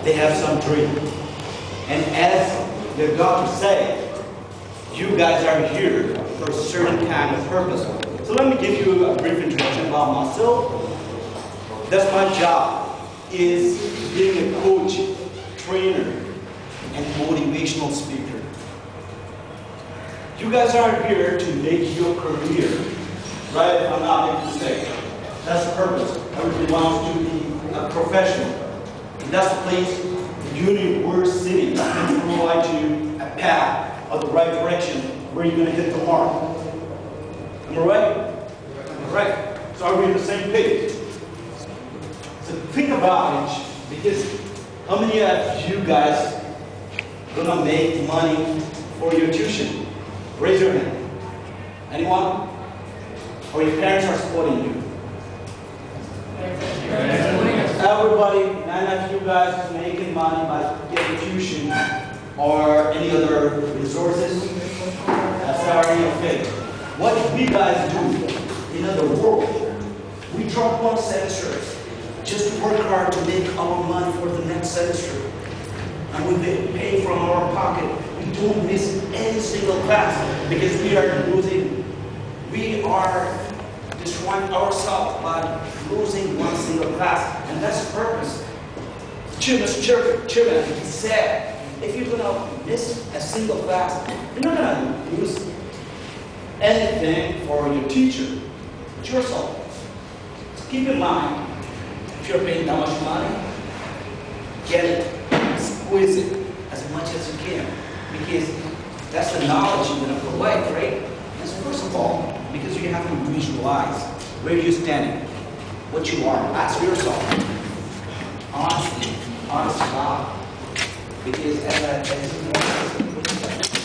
they have some dream. And as the doctor said, you guys are here for a certain kind of purpose. So let me give you a brief introduction about myself. That's my job, is being a coach, trainer, and motivational speaker. You guys are here to make your career, right? If I'm not making a mistake. That's the purpose. Everybody wants to be a professional. And that's the place, the university, that can provide you a path of the right direction where you're going to hit the mark. Am I right? All right. So are we on the same page? So think about it, because how many of you guys gonna make money for your tuition? Raise your hand. Anyone? Or your parents are supporting you? Everybody, none of you guys is making money by getting tuition or any other resources. That's already a fake. What we guys do in other world, we drop one semester just to work hard to make our money for the next semester. And we pay from our pocket. We don't miss any single class because we are losing. We are destroying ourselves by losing one single class. And that's the purpose. Children, he said, if you're gonna miss a single class, you're not gonna lose anything for your teacher, but yourself. So keep in mind, if you're paying that much money, get it, squeeze it as much as you can, because that's the knowledge you're going to provide, right? And so first of all, because you have to visualize where you're standing, what you are. Ask yourself, honestly, honest to God, because as a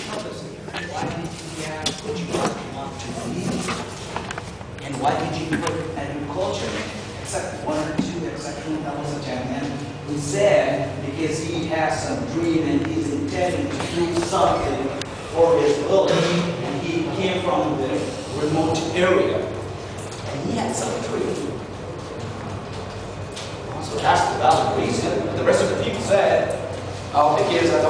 purpose, why did you have what you want to be, and why did you put agriculture? Except one or two exceptions, that was a gentleman who said because he has some dream and he's intending to do something for his village, and he came from the remote area, and he had some dream. So that's the valid reason. But the rest of the people said, oh, because I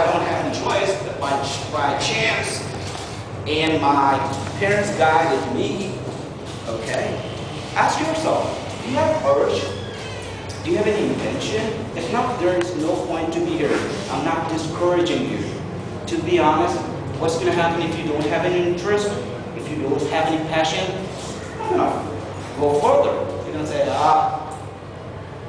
don't have any choice, but by chance, and my parents guided me. Okay. Ask yourself, do you have urge? Do you have any intention? If not, there is no point to be here. I'm not discouraging you. To be honest, what's going to happen if you don't have any interest? If you don't have any passion? Go further. You're going to say,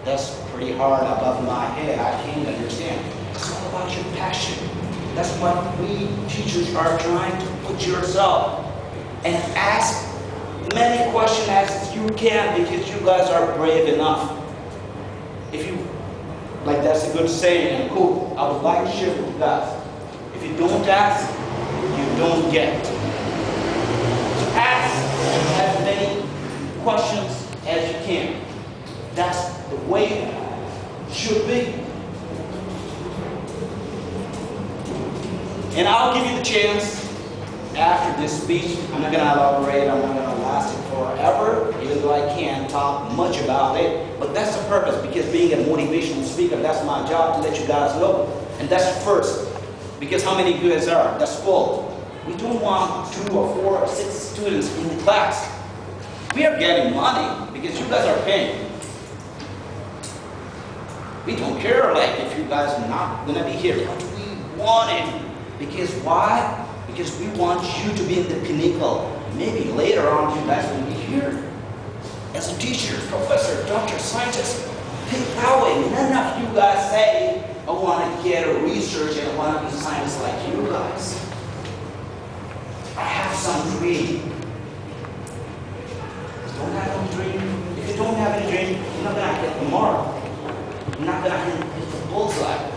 that's pretty hard above my head. I can't understand. It's all about your passion. That's what we teachers are trying to put yourself and ask many questions as you can, because you guys are brave enough. If you, like that's a good saying and cool, I would like to share with you guys. If you don't ask, you don't get. So ask as many questions as you can. That's the way it should be. And I'll give you the chance after this speech. I'm not going to elaborate, I'm not going to last it forever, even though I can't talk much about it. But that's the purpose, because being a motivational speaker, that's my job, to let you guys know. And that's first, because how many of you guys are? That's full. We don't want 2 or 4 or 6 students in the class. We are getting money because you guys are paying. We don't care like if you guys are not going to be here, but we want it. Because why? Because we want you to be in the pinnacle. Maybe later on you guys will be here as a teacher, professor, doctor, scientist. Think that way. None of you guys say, I want to get a research and I want to be scientist like you guys. I have some dream. Don't have any dream. If you don't have any dream, you're not going to hit the mark. You're not going to hit the bullseye.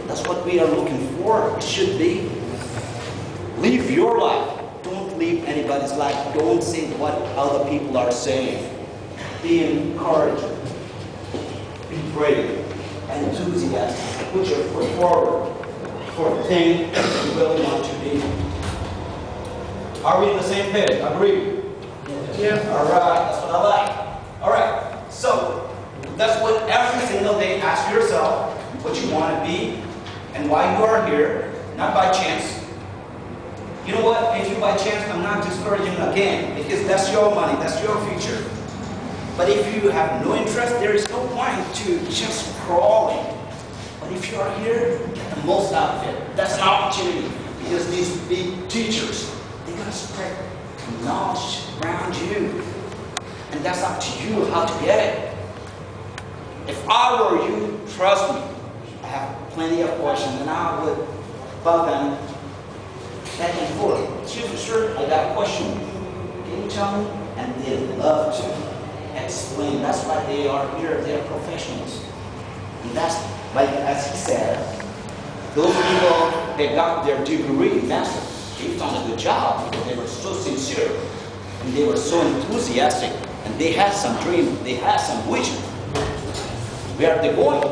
That's what we are looking for. It should be. Live your life. Don't live anybody's life. Don't say what other people are saying. Be encouraged. Be brave and enthusiastic. Put your foot forward for the thing that you really want to be. Are we on the same page? Agree? Yeah. All right. That's what I like. All right. So that's what every single day ask yourself what you want to be and why you are here, not by chance. You know what? If you by chance, I'm not discouraging again, because that's your money, that's your future. But if you have no interest, there is no point to just crawling. But if you are here, get the most out of it. That's an opportunity, because these big teachers, they're going to spread knowledge around you. And that's up to you how to get it. If I were you, trust me, I have plenty of questions, and I would bug them back and forth. Excuse me, sir, I got a question. Can you tell me? And they love to explain. That's why they are here. They are professionals. And that's, like as he said, those people, they got their degree, master. They've done a good job because they were so sincere and they were so enthusiastic and they had some dream, they had some vision. Where are they going?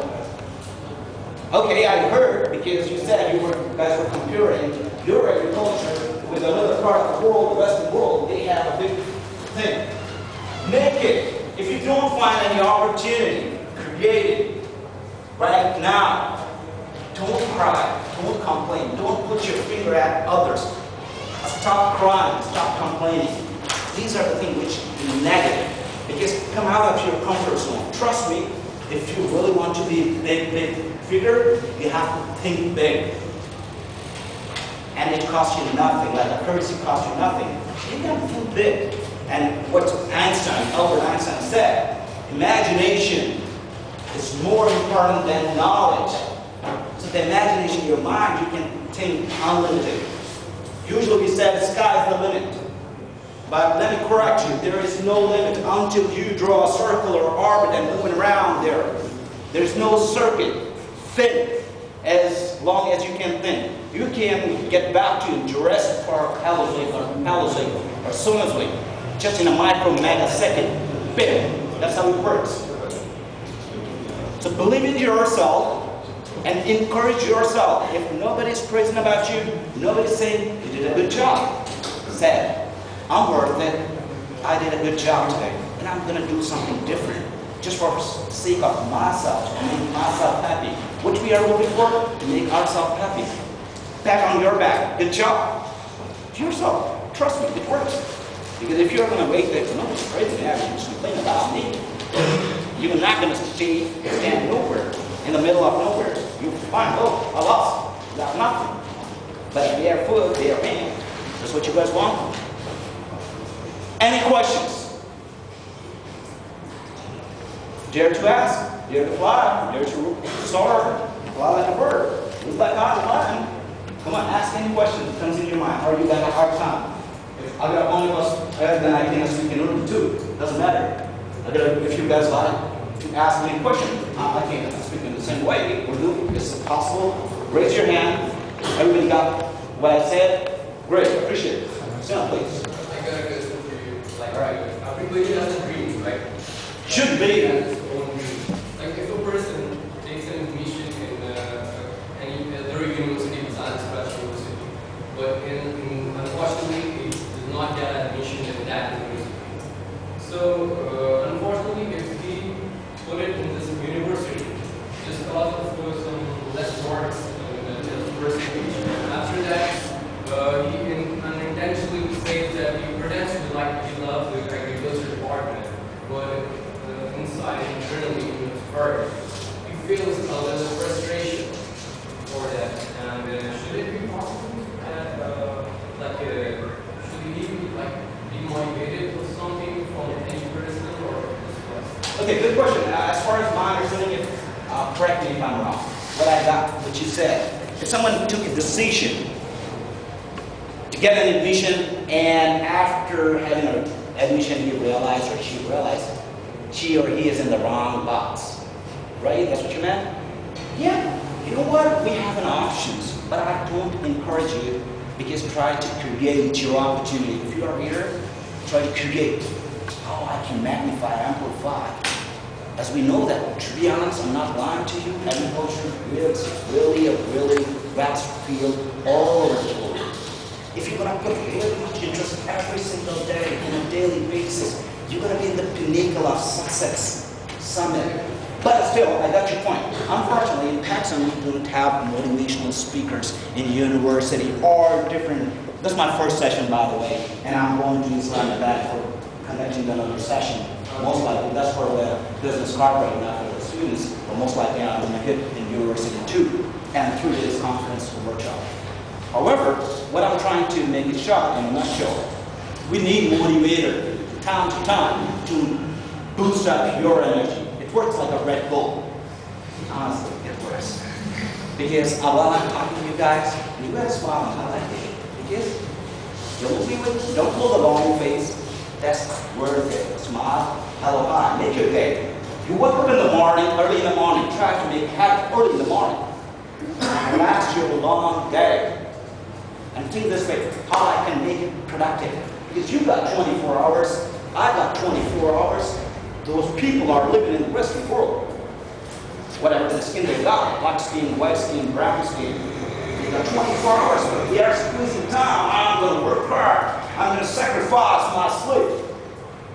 Okay, I heard because you said you guys were comparing your agriculture with another part of the world, the Western world. They have a big thing. Make it. If you don't find any opportunity, create it right now. Don't cry. Don't complain. Don't put your finger at others. Stop crying. Stop complaining. These are the things which are negative. Because come out of your comfort zone. Trust me, if you really want to be big figure, you have to think big. And it costs you nothing. Like a currency costs you nothing. You can think big. And what Albert Einstein said, imagination is more important than knowledge. So the imagination in your mind, you can think unlimited. Usually we say the sky is the limit. But let me correct you, there is no limit until you draw a circle or orbit and move around there. There's no circuit. Think as long as you can think. You can get back to Jurassic Park, Paleozoic or Cenozoic just in a micro-megasecond. Bam! That's how it works. So believe in yourself and encourage yourself. If nobody's praising about you, nobody's saying you did a good job. Say, I'm worth it. I did a good job today, and I'm going to do something different, just for the sake of myself, to make myself happy. What we are looking for, to make ourselves happy. Pat on your back. Good job. To yourself. Trust me, it works. Because if you're going to wait there, nobody's praising you, just complain about me. You're not going to stand nowhere, in the middle of nowhere. You find, oh, I lost. Got nothing. But they are food, they are man. That's what you guys want. Any questions? Dare to ask, dare to fly, dare to soar, fly like a bird. Look like I'm flying. Come on, ask any question that comes in your mind. Or you got a hard time. If I got one of us, then I can speak in Urdu too. Doesn't matter. If you guys like to ask me a question, I can't speak in the same way. Urdu is possible. Raise your hand. Everybody got what I said? Great, appreciate it. Sit down, please. I got a question for you. Like, alright, everybody has a dream, right? Should be. Has his own dream. Like, if a person takes an admission in any university besides West University, but unfortunately, he does not get admission in that university. So, unfortunately, if he put it in this university, just because of some less marks in his first speech, after that, he unintentionally says that he pretends to like he loves the agriculture department, but inside, internally, in his heart, he feels a little frustration for that. And should it be possible that, should he be motivated for something from any person or this class? Okay, good question. As far as my understanding, correct me if I'm wrong. What I got, what you said, if someone took a decision to get an admission, and after having an admission, he realized or she realized she or he is in the wrong box, right? That's what you meant? Yeah. You know what? We have an options, but I don't encourage you because try to create your opportunity. If you are here, try to create. Oh, I can magnify, amplify. As we know that, to be honest, I'm not lying to you. Agriculture is really a really vast field all over the world. If you're going to put really much interest every single day on a daily basis, you're going to be in the pinnacle of success, summit. But still, I got your point. Unfortunately, in Pakistan, we don't have motivational speakers in university or different. This is my first session, by the way, and I'm going to Islamabad for conducting another session. Most likely, that's for the business corporate, not for the students, but most likely I'm going to hit in university too, and through this conference workshop. However, what I'm trying to make it short in a nutshell, we need motivator time to time to boost up your energy. It works like a Red Bull. Honestly, it works. Because while I'm talking to you guys smile and highlight it. Because don't pull the long face. That's worth it. Smile, hello, hi, make your day. You wake up in the morning, early in the morning, try to make habit early in the morning. Last your long day. And think this way, how I can make it productive. Because you got 24 hours, I got 24 hours. Those people are living in the Western world. Whatever the skin they got, black skin, white skin, brown skin. They got 24 hours, but they are squeezing time. I'm going to work hard. I'm going to sacrifice my sleep.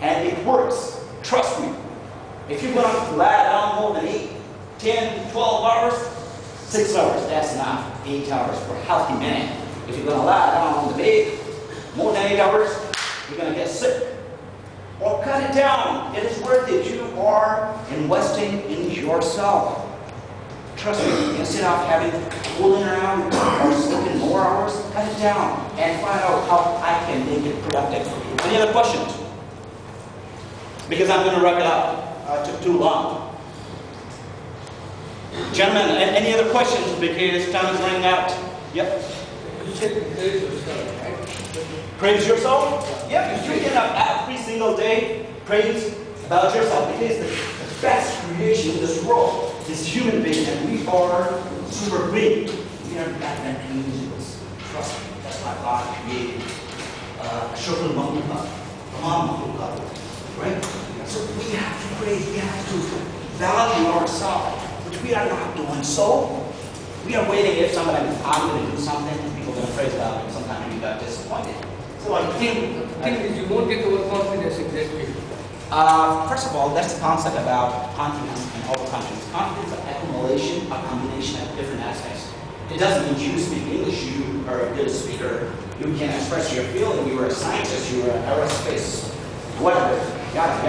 And it works. Trust me. If you're going to lie down more than 8, 10, 12 hours, 6 hours, that's enough. 8 hours for a healthy man. If you're going to lie down on the bed more than 8 hours, you're going to get sick. Or cut it down. It is worth it. You are investing in yourself. Trust me, instead of having fooling around or sleeping more hours, cut it down and find out how I can make it productive. Any other questions? Because I'm going to wrap it up. It took too long. Gentlemen, any other questions? Because time is running out. Yep. You said encourage yourself, right? Praise yourself? Yep. You get up every single day, praise about yourself. Because the best creation in this world is human being, and we are super big. We are better than angels. Trust me, that's why God created Shukr Mahluka, Tamam Mahluka, right? So we have to praise, we have to value ourselves, which we are not doing so. We are waiting if somebody, I'm going to do something, and people are going to praise about it. Sometimes we got disappointed. So I think Is you won't get overconfidence exactly. First of all, that's the concept about confidence and overconfidence. Confidence is an accumulation, a combination of different aspects. It doesn't mean you speak English, you are a good speaker, you can express your feeling, you are a scientist, you are an aerospace, whatever. Got it.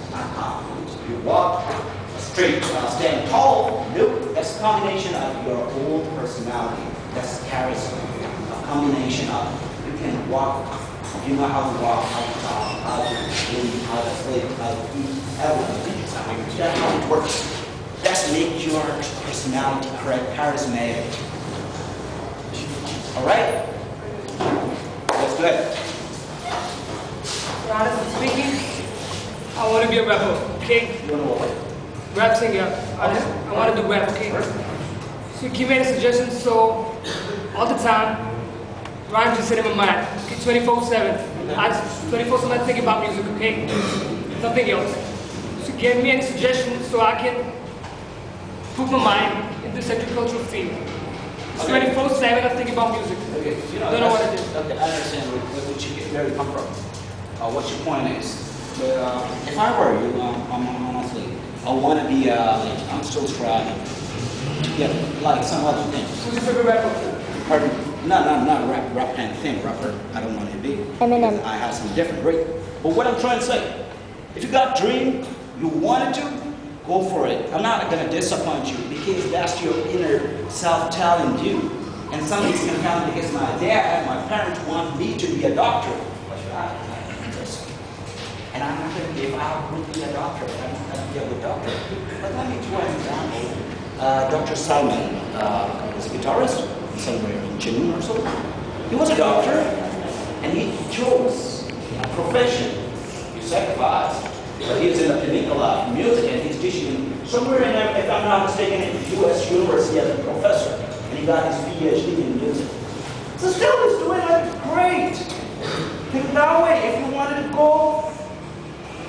It's not confidence. You walk straight, stand tall. Nope. That's a combination of your whole personality. That's charisma. A combination of you can walk. You know how to walk, how to talk, how to live, how to sleep, how to eat, everything. That's how it works. That's make your personality correct, charismatic. All right? That's good. Honestly speaking, I want to be a rapper, okay? You want to what? Rap singer. I want to do rap, okay? So give me any suggestions. So all the time, rhymes just sit in my mind. Okay, 24/7. I just 24/7 think about music, okay? Nothing else. So give me any suggestions so I can put my mind in this agricultural field. It's 24/7 I think about music. Okay, you know, Don't know what it is. Okay, I understand where you get very come from. What your point is. But if I were you, honestly, I want to be like, I'm still trying. Yeah, like some other thing. Who's your favorite rapper? Pardon? Not rap kind of thing, rapper. I don't want to be. Eminem. I have some different rate. But what I'm trying to say, if you got dream, you wanted to, go for it. I'm not going to disappoint you because that's your inner self telling you. And some of these can come because my dad, my parents want me to be a doctor. But I have interest. And I'm not going to be, if I would be a doctor, but I'm not going to be a good doctor. But let me give you an example. Dr. Salman was a guitarist, somewhere in June or so. He was a doctor, and he chose a profession. He sacrificed. But he was in the pinnacle of music, and he's teaching somewhere in, if I'm not mistaken, in the U.S. University as a professor. And he got his PhD in music. So still he's doing it great. Think that way. If you wanted to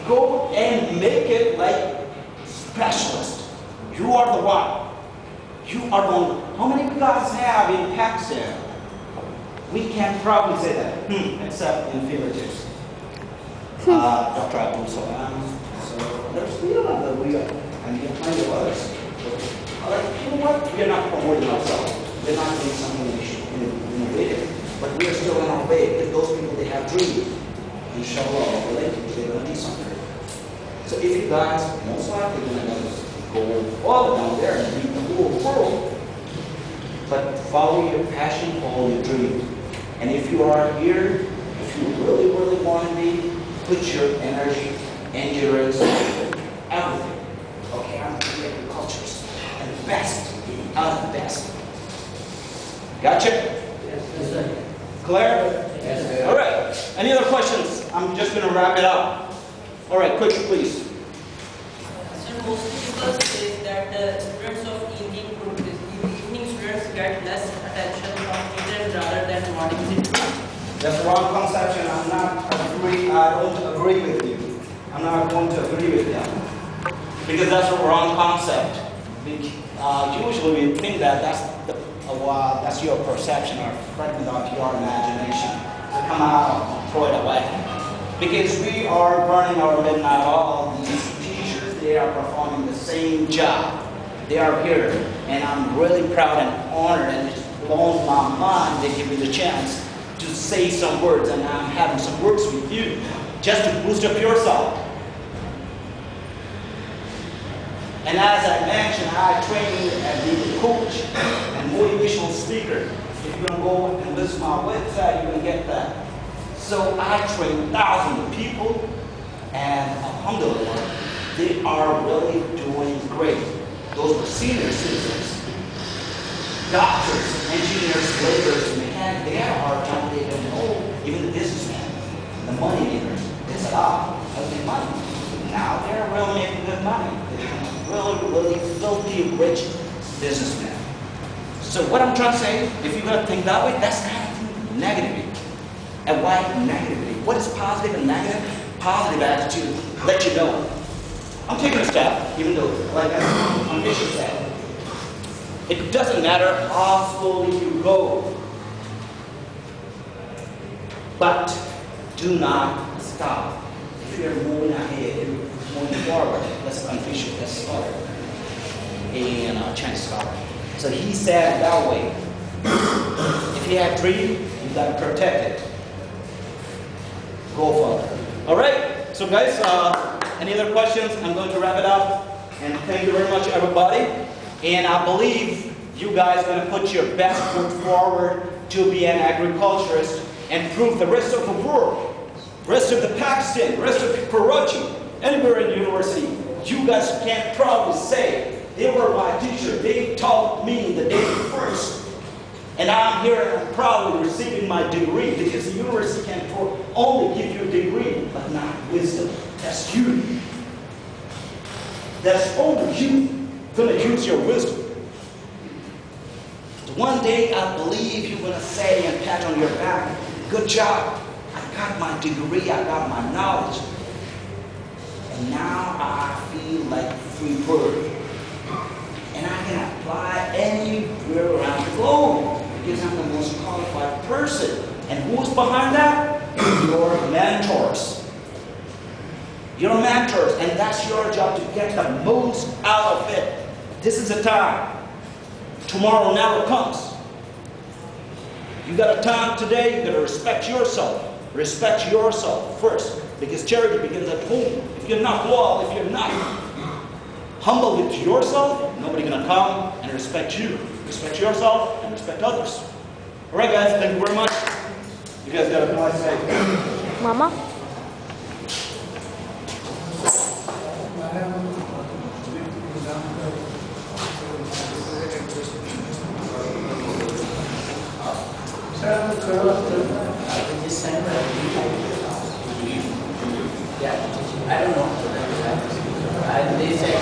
go and make it like specialist. You are the one. You are the one. How many guys have in Pakistan? We can't probably say that, except in fingertips. Dr. Abdul Salam. So there's still a we and there are plenty of others. All right, you know what? We are not promoting ourselves. We're not doing something innovative, but we are still on our way. If those people, they have dreams, inshallah, they're going to be something. So if you guys, most likely, you're going to go all down there and beat the whole world. But follow your passion, follow your dream. And if you are here, if you really, really want to be, put your energy, endurance, everything. Okay, I'm going to be agriculturist. And the best, out of the best. Gotcha? Yes, sir. Clear? Yes, sir. All right. Any other questions? I'm just going to wrap it up. All right, quick, please. Sir, mostly people say that the students of evening students get less attention from teachers rather than morning students. That's the wrong conception. I don't agree with you. I'm not going to agree with them. Because that's a wrong concept. Usually we think that that's your perception or fragment of your imagination. So come out and throw it away. Because we are burning our midnight oil. These teachers, they are performing the same job. They are here. And I'm really proud and honored, and it blows my mind they give me the chance to say some words, and I'm having some words with you just to boost up yourself. And as I mentioned, I train as a coach and motivational speaker. If you're going to go and visit my website, you're going to get that. So I train thousands of people, and alhamdulillah, they are really doing great. Those were senior citizens, doctors, engineers, laborers, mechanics. They had a hard time. They don't know. Even the businessmen, the money makers, they said, "Ah, I make money." Now they're really making good money. They're really filthy rich businessmen. So what I'm trying to say, if you're going to think that way, that's kind of negativity. And why negativity? What is positive and negative? Positive attitude, let you know. I'm taking a step, even though, like as Bishop said, it doesn't matter how slowly you go, but do not stop. If you're moving ahead, moving forward, that's Confucius, that's scholar, and Chinese scholar. So he said that way. If you have dream, you gotta protect it. Go further. All right. So guys, any other questions? I'm going to wrap it up. And thank you very much, everybody. And I believe you guys are going to put your best foot forward to be an agriculturist and prove the rest of the world, rest of the Pakistan, rest of Karachi, anywhere in the university, you guys can proudly say, they were my teacher. They taught me the day first. And I'm here and I'm proudly receiving my degree, because the university can only give you a degree, but not wisdom. That's you. That's only you going to use your wisdom. One day I believe you're going to say and pat on your back, good job. I got my degree, I got my knowledge. And now I feel like a free bird. And I can apply anywhere around the globe, because I'm the most qualified person. And who's behind that? Your mentors. Your mentors, and that's your job to get the most out of it. This is the time. Tomorrow never comes. You got a time today, you got to respect yourself. Respect yourself first, because charity begins at home. If you're not loyal, if you're not humble with yourself, nobody's going to come and respect you. Respect yourself and respect others. All right, guys, thank you very much. You guys got a nice day. Mama? I don't know. And they said,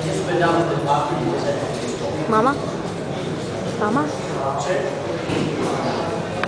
just went down to the property. Mama?